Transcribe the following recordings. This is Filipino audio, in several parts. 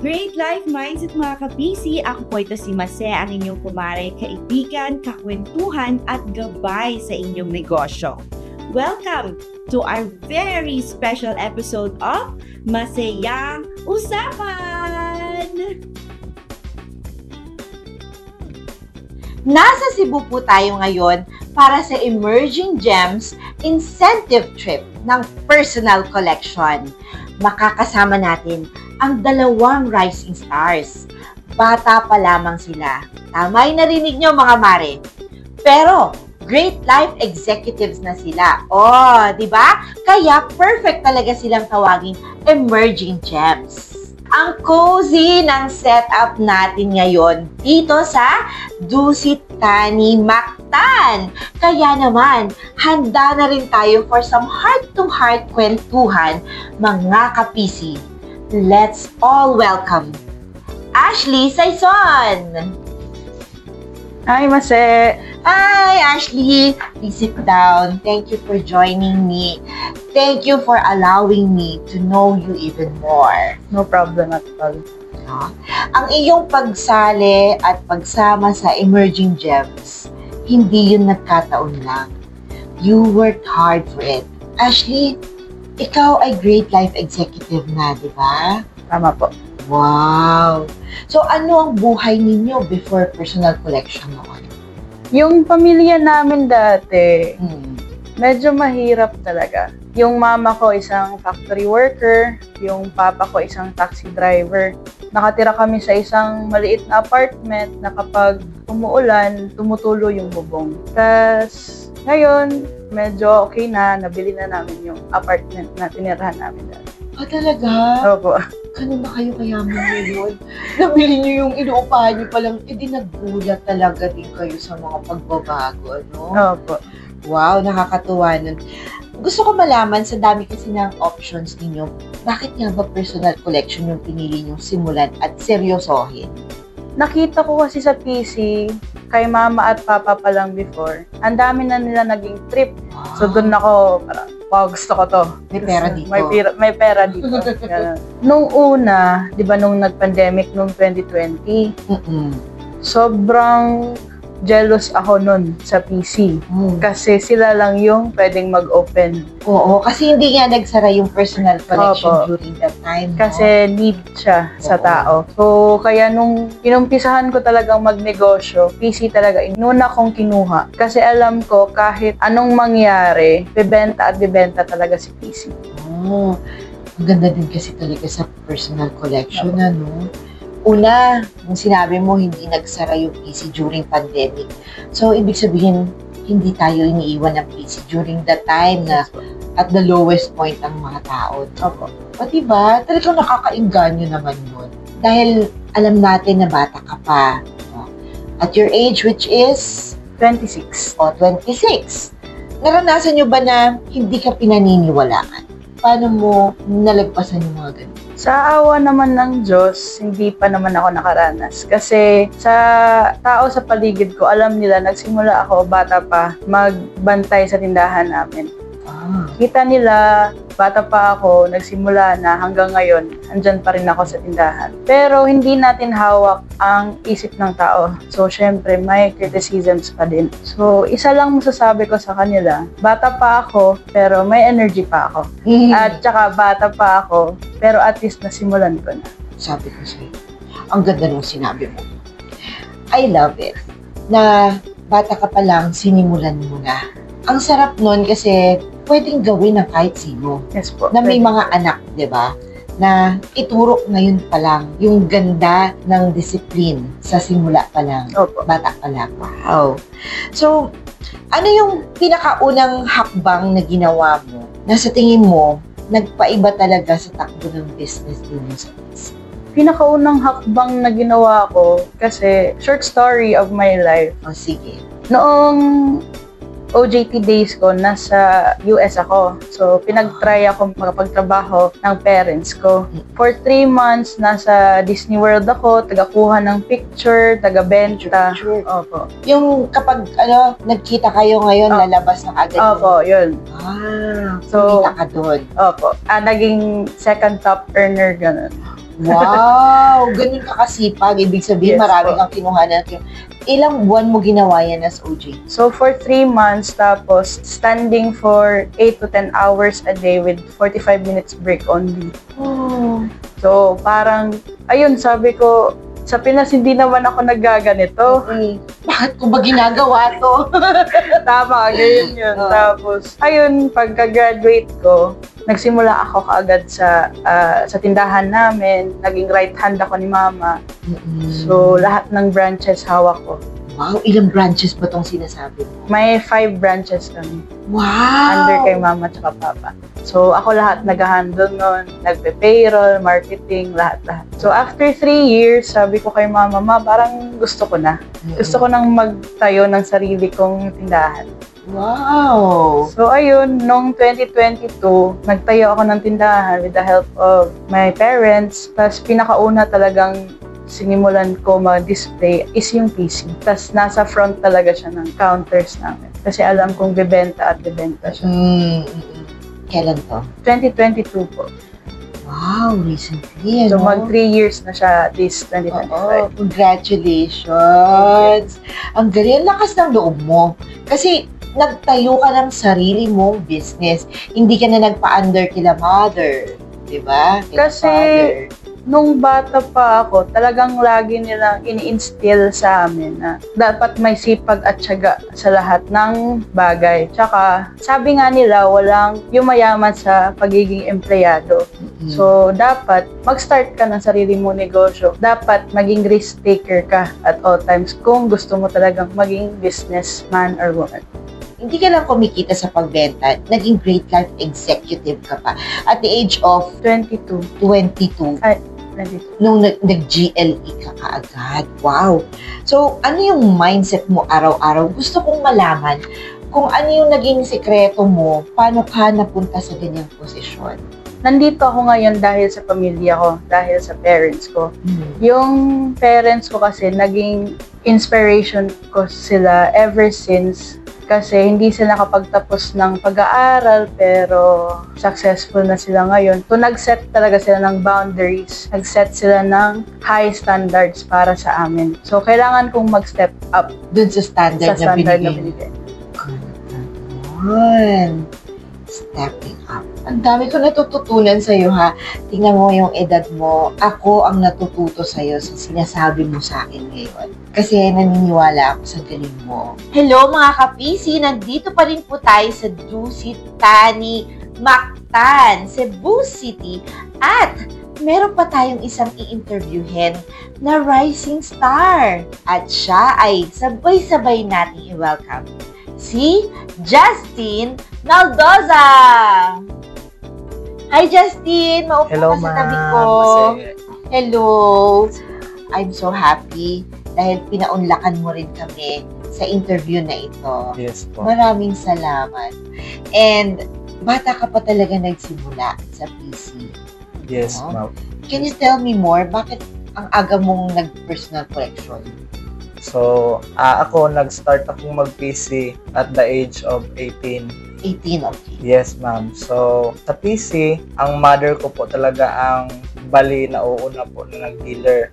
Great Life Mindset mga ka-PC! Ako po ito si Mase, ang inyong kumare, kaibigan, kakwentuhan at gabay sa inyong negosyo. Welcome to our very special episode of Masayang Usapan! Nasa Cebu po tayo ngayon para sa Emerging Gems Incentive Trip ng Personal Collection. Makakasama natin ang dalawang rising stars. Bata pa lamang sila. Tama yung narinig nyo mga mare. Pero, great life executives na sila. Oh, di ba? Kaya perfect talaga silang tawaging emerging gems. Ang cozy ng setup natin ngayon dito sa Dusit Thani Mactan. Kaya naman, handa na rin tayo for some heart-to-heart kwentuhan, mga ka-PC. Let's all welcome Ashley Saison! Hi, Mase! Hi, Ashley! Please sit down. Thank you for joining me. Thank you for allowing me to know you even more. No problem at all. Ang iyong pagsali at pagsama sa Emerging Gems, hindi yun nagkataon lang. You worked hard for it. Ashley, ikaw ay great life executive na, di ba? Tama po. Wow! So, ano ang buhay ninyo before personal collection noon? Yung pamilya namin dati, medyo mahirap talaga. Yung mama ko isang factory worker, yung papa ko isang taxi driver. Nakatira kami sa isang maliit na apartment na kapag umuulan, tumutulo yung bubong. Tapos, ngayon, medyo okay na, nabili na namin yung apartment na tinirahan namin dati. Ah, talaga? Opo. Ganun ba kayo kayaman ngayon? Nabili niyo yung inuupahan niyo palang, nagulat talaga din kayo sa mga pagbabago, no? Opo. Wow, nakakatuwa nun. Gusto ko malaman, sa dami kasi ng options ninyo, bakit nga ba personal collection yung pinili niyong simulan at seryosohin? Nakita ko kasi sa PC, kay mama at papa pa lang before, ang dami na nila naging trip. Wow. So doon ako, parang, wow, gusto ko to. May pera dito. May pera dito. Nung una, di ba nung nag-pandemic nung 2020, sobrang jealous ako nun sa PC. Kasi sila lang yung pwedeng mag-open. Oo, kasi hindi nga nagsara yung personal collection during that time. Kasi need siya sa tao. So, kaya nung inumpisahan ko talagang magnegosyo, PC talaga, inuna kong kinuha. Kasi alam ko, kahit anong mangyari, bibenta at bibenta talaga si PC. Oh, ang ganda din kasi talaga sa personal collection, ano? Una, nung sinabi mo, hindi nagsara yung PC during pandemic. So, ibig sabihin, hindi tayo iniiwan ng PC during that time na at the lowest point ng mga tao. Opo. O diba, talagang nakakainganyo naman yun. Dahil alam natin na bata ka pa. At your age, which is? 26. O, 26. Naranasan nyo ba na hindi ka pinaniniwalaan? Paano mo nalagpasan yung mga ganun? Sa awa naman ng Diyos, hindi pa naman ako nakaranas. Kasi sa tao sa paligid ko, alam nila, nagsimula ako, bata pa, magbantay sa tindahan namin. Kita nila, bata pa ako, nagsimula na hanggang ngayon, andyan pa rin ako sa tindahan. Pero hindi natin hawak ang isip ng tao. So, syempre, may criticisms pa din. So, isa lang masasabi ko sa kanila, bata pa ako, pero may energy pa ako. At saka, bata pa ako, pero at least nasimulan ko na. Sabi ko sa'yo, ang ganda nung sinabi mo. I love it. Na bata ka pa lang, sinimulan mo na. Ang sarap nun kasi pwedeng gawin ng kahit sino. Yes po. Na may mga anak, di ba? Na ituro ngayon pa lang yung ganda ng discipline sa simula pa lang. Opo. Bata pa lang. Wow. So, ano yung pinakaunang hakbang na ginawa mo na sa tingin mo, nagpaiba talaga sa takbo ng business din sa PC? Pinakaunang hakbang na ginawa ko, kasi short story of my life. O, sige. Noong OJT days ko, nasa US ako. So, pinag-try ako makapagtrabaho ng parents ko. For 3 months, nasa Disney World ako, taga-kuha ng picture, taga-benta. Opo. Yung kapag, nagkita kayo ngayon, lalabas na agad. Opo, yun. So, kumita ka doon. Opo. Naging second top earner, ganun. Wow! Ganun ka kasipag. Ibig sabihin, Yes, marami po. kang kinuhanan. Ilang buwan mo ginawa yan as OJ? So, for 3 months, tapos standing for 8 to 10 hours a day with 45 minutes break only. Oh. So, parang, ayun, sabi ko, sa Pinas, hindi naman ako naggaganito. Bakit ko ba ginagawa to? Tama, ganyan yun. Oo. Tapos, ayun, pagka-graduate ko, nagsimula ako kaagad sa tindahan namin. Naging right hand ako ni Mama. So, lahat ng branches hawak ko. Wow, ilang branches ba tong sinasabi mo? May 5 branches kami. Wow! Under kay Mama tsaka Papa. So, ako lahat nag-handle nun. Nagpe-payroll, marketing, lahat-lahat. So, after 3 years, sabi ko kay Mama, Ma, parang gusto ko na. Gusto ko nang magtayo ng sarili kong tindahan. Wow! So, ayun, noong 2022, nagtayo ako ng tindahan with the help of my parents. Tapos, pinakauna talagang sinimulan ko mag-display is yung PC. Tapos, nasa front talaga siya ng counters namin. Kasi alam kong bibenta at bibenta siya. Kailan to? 2022 po. Wow, recently, So, ano? mag 3 years na siya this Oo, 2025. congratulations! Ang galing, lakas ng loob mo. Kasi, nagtayo ka ng sarili mong business. Hindi ka na nagpa-under kila mother. Diba? Kila Kasi, father. nung bata pa ako, talagang lagi nilang ini-instill sa amin na dapat may sipag at tiyaga sa lahat ng bagay. Tsaka, sabi nga nila, walang yumayaman sa pagiging empleyado. So, dapat mag-start ka ng sarili mo negosyo. Dapat maging risk taker ka at all times kung gusto mo talagang maging businessman or woman. Hindi ka lang kumikita sa pagbenta, naging great life executive ka pa. At the age of 22. 22, 22. nung nag-GLE ka kaagad. Wow! So, ano yung mindset mo araw-araw? Gusto kong malaman kung ano yung naging sekreto mo, paano ka napunta sa ganyang posisyon. Nandito ako ngayon dahil sa pamilya ko, dahil sa parents ko. Yung parents ko kasi, naging inspiration ko sila ever since kasi hindi sila nakapagtapos ng pag-aaral pero successful na sila ngayon. So, nag-set talaga sila ng boundaries. Nag-set sila ng high standards para sa amin. So, kailangan kong mag-step up Doon sa standard, sa standard na na binigay. binigay. Stepping up. Ang dami ko natututunan sa'yo, ha? Tingnan mo yung edad mo. Ako ang natututo sa'yo sa sinasabi mo sa akin ngayon. Kasi naniniwala ako sa galing mo. Hello mga ka-PC! Nandito pa rin po tayo sa Dusit Tani Mactan, Cebu City. At meron pa tayong isang i-interviewin na rising star. At siya ay sabay-sabay nating i-welcome. Si Justin Naldoza! Hi, Justin! Maupo Hello, ka sa ma'am. tabi ko. Masaya. Hello! I'm so happy dahil pinaunlakan mo rin kami sa interview na ito. Yes po. Maraming salamat. And bata ka pa talaga nagsimula sa PC. Yes, Oo. ma'am. Can you tell me more? Bakit ang aga mong nag-personal collection? So, ako, nag-start akong mag-PC at the age of 18. 18, okay. Yes, ma'am. So, sa PC, ang mother ko po talaga ang bali na uuna po na nag-dealer.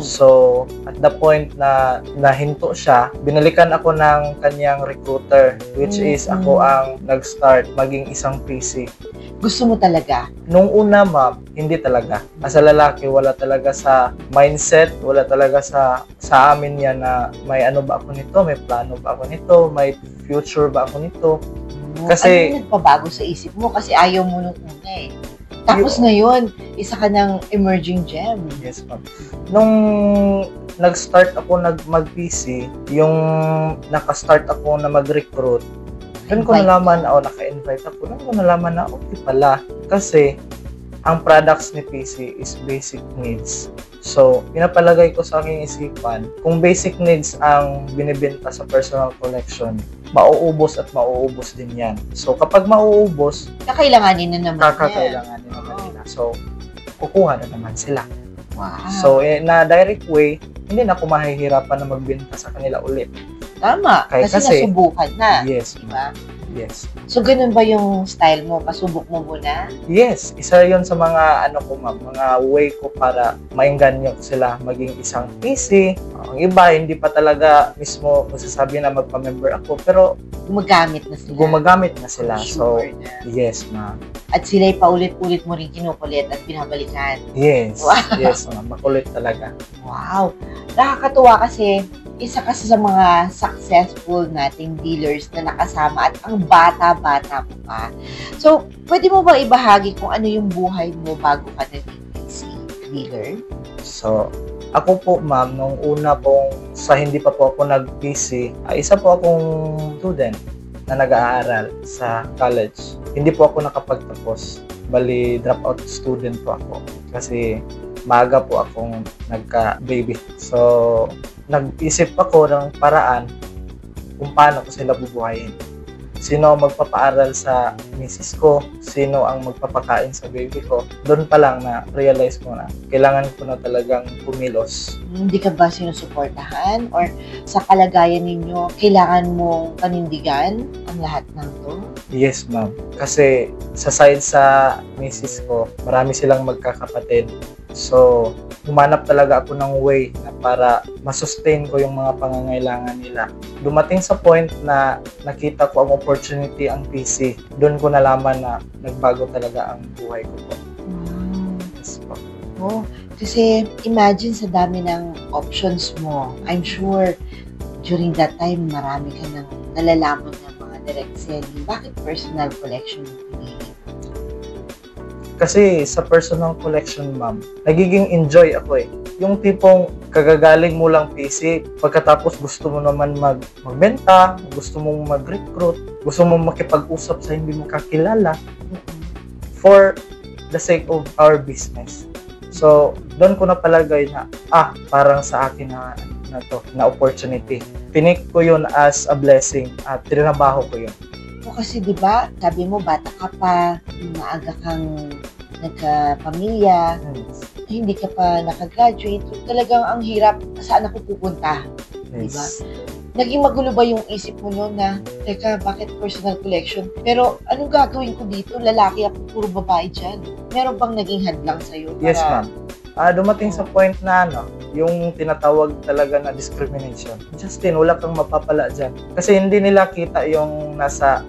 So, at the point na nahinto siya, binalikan ako ng kanyang recruiter, which is ako ang nag-start maging isang PC. Gusto mo talaga? Nung una, ma'am, hindi talaga. As a lalaki, wala talaga sa mindset, wala talaga sa amin yan na may ano ba ako nito, may plano ba ako nito, may future ba ako nito. Kasi- ano yung nagpabago sa isip mo? Kasi ayaw mo nung una eh. Tapos ngayon, isa ka ng emerging gem. Yes, ma'am. Nung nag-start ako mag-PC, yung naka-start ako na mag-recruit, doon ko Invite. nalaman, naka-invite ako, doon ko nalaman na okay pala. Kasi, ang products ni PC is basic needs. So, pinapalagay ko sa aking isipan, kung basic needs ang binibenta sa personal collection, mauubos at mauubos din yan. So, kapag mauubos, Kakailanganin na naman kakakailanganin naman nila. So, kukuha na naman sila. Wow. So, na direct way, hindi na ako mahihirapan na magbenta sa kanila ulit. Tama. Kasi- Kasi nasubukan na. Yes. Diba? Yes. So, ganun ba yung style mo? Pasubok mo muna? Yes, isa yon sa mga ano ko ma'am, mga way ko para maengganyo sila maging isang PC. Ang iba, hindi pa talaga mismo masasabi na magpa-member ako, pero Gumagamit na sila. gumagamit na sila. So, Sure na. yes ma'am. At sila'y paulit-ulit mo rin kinukulit at binabalikan. Yes, Wow. yes ma'am. Makulit talaga. Wow! Nakakatuwa kasi isa kasi sa mga successful nating dealers na nakasama at ang bata-bata mo pa. So, pwede mo ba ibahagi kung ano yung buhay mo bago ka naging PC dealer? So, ako po ma'am, nung una pong sa hindi pa po ako nag-PC, isa po akong student na nag-aaral sa college. Hindi po ako nakapagtapos. Bali, dropout student po ako. Kasi maaga po akong nagka-baby. So, nag-isip ako ng paraan kung paano ko sila bubuhayin. Sino ang magpapaaral sa misis ko, sino ang magpapakain sa baby ko. Doon pa lang na realize ko na kailangan ko na talagang kumilos. Hindi ka ba sinusuportahan? Or sa kalagayan ninyo, kailangan mong panindigan ang lahat ng to? Yes, ma'am. Kasi sa side sa misis ko, marami silang magkakapatid. So, humanap talaga ako ng way na para masustain ko yung mga pangangailangan nila. Dumating sa point na nakita ko ang opportunity ang PC. Doon ko nalaman na nagbago talaga ang buhay ko po. Yes po. Oh, kasi imagine sa dami ng options mo. I'm sure during that time, marami ka nang nalalaman ng mga direct selling. Bakit personal collection yung pinili? Kasi sa personal collection, ma'am, nagiging enjoy ako eh. Yung tipong kagagaling mo lang PC, pagkatapos gusto mo naman magbenta, gusto mong mag-recruit, gusto mong makipag-usap sa hindi mo kakilala for the sake of our business. So, doon ko napalagay na, parang sa akin na to, na opportunity. Pinik ko yun as a blessing at trinabaho ko yun. O kasi 'di ba, sabi mo bata ka pa, maaga kang nagkapamilya, hindi ka pa nakagraduate, talagang ang hirap saan ako pupunta, 'di ba? Yes. Naging magulo ba yung isip mo noon na, teka, bakit personal collection? Pero anong gagawin ko dito? Lalaki ako, puro babae dyan. Meron bang naging hadlang sa'yo? Yes, ma'am. Dumating sa point na yung tinatawag talaga na discrimination. Justin, wala kang mapapala dyan. Kasi hindi nila kita yung nasa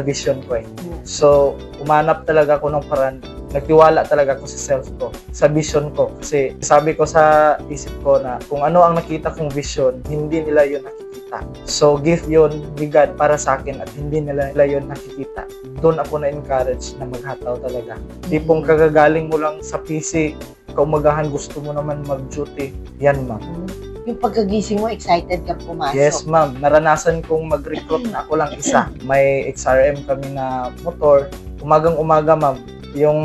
vision ko eh. So, umanap talaga ako ng paraan. Nagtiwala talaga ako sa self ko, sa vision ko. Kasi sabi ko sa isip ko na kung ano ang nakita kong vision, hindi nila yun nakikita. So, gift yun ni God para sa akin at hindi nila yun nakikita. Doon ako na-encourage na maghataw talaga. Tipong kagagaling mo lang sa PC, kaumagahan gusto mo naman mag-duty. Yan, ma'am. Yung pagkagising mo, excited ka pumasok. Yes, ma'am. Naranasan kong mag-recruit na ako lang isa. May XRM kami na motor. Umagang-umaga, ma'am. Yung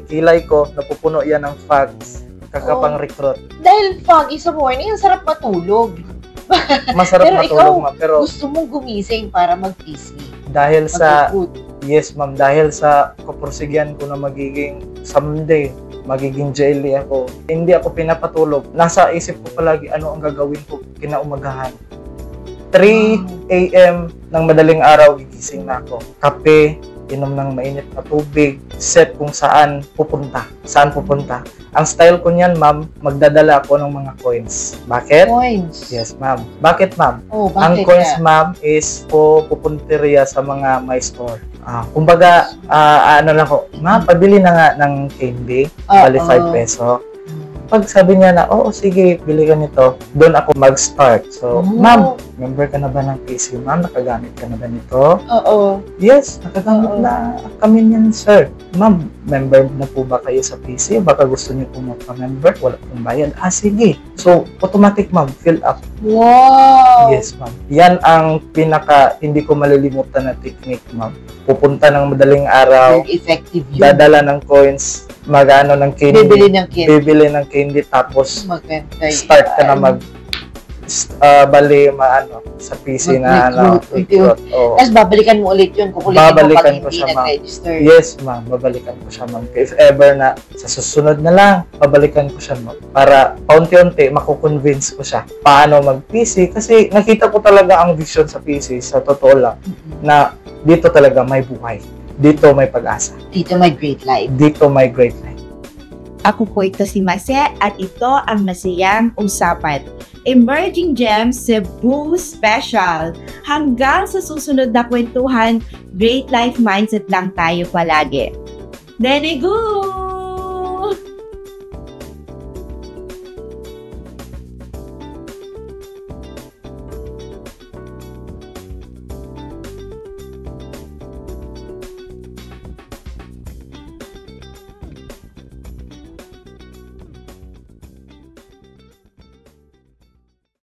kilay ko, napupuno yan ng fags. Kakapang recruit. Dahil foggy sa morning, ang sarap matulog. Masarap Pero matulog, ikaw, ma'am. Pero gusto mong gumising para mag-PC. dahil sa, Mag-recruit. yes, ma'am, dahil sa kaporsigyan ko na magiging someday, magiging JLE ako. Hindi ako pinapatulog. Nasa isip ko palagi ano ang gagawin ko kinaumagahan. 3 a.m. ng madaling araw, gigising na ako. Kape, inom ng mainit na tubig, set kung saan pupunta. Saan pupunta. Ang style ko niyan, ma'am, magdadala ako ng mga coins. Bakit? Coins. Yes, ma'am. Bakit, ma'am? Oh, Ang bakit coins, na? ma'am, is po pupunteriya sa mga my store. Kumbaga, ano lang ko, ma'am, pabili na nga ng candy, bali 5 peso. Pag sabi niya na, oo, sige, bili ka nito, doon ako mag-start. So, ma'am, member ka na ba ng PC? Ma'am, nakagamit ka na ba nito? Oo. Yes, nakagamit na kami niyan, sir. Ma'am, member na po ba kayo sa PC? Baka gusto niyo po magpa-member, wala pong bayad. Sige. So, automatic, ma'am, fill up. Wow! Yes, ma'am. Yan ang pinaka hindi ko malilimutan na technique, ma'am. Pupunta ng madaling araw, Very effective yun. dadala ng coins, mag-ano ng candy, bibili ng candy, tapos Maganda yun. start ka na bali sa PC na Mag-recruit. Oo. Tapos babalikan mo ulit yun. Kukulitin Babalikan mo ko pag siya, hindi ma'am. nag-register. Yes, ma'am. Babalikan ko siya, ma'am. If ever na sa susunod na lang, babalikan ko siya, ma'am. Para paunti-unti, makukonvince ko siya paano mag-PC. Kasi nakita ko talaga ang vision sa PC, sa totoo lang, na dito talaga may buhay. Dito may pag-asa. Dito may great life. Dito may great life. Ako po ito si Mase at ito ang Masayang Usapan. Emerging Gems Cebu Special. Hanggang sa susunod na kwentuhan, great life mindset lang tayo palagi. Nene Gu!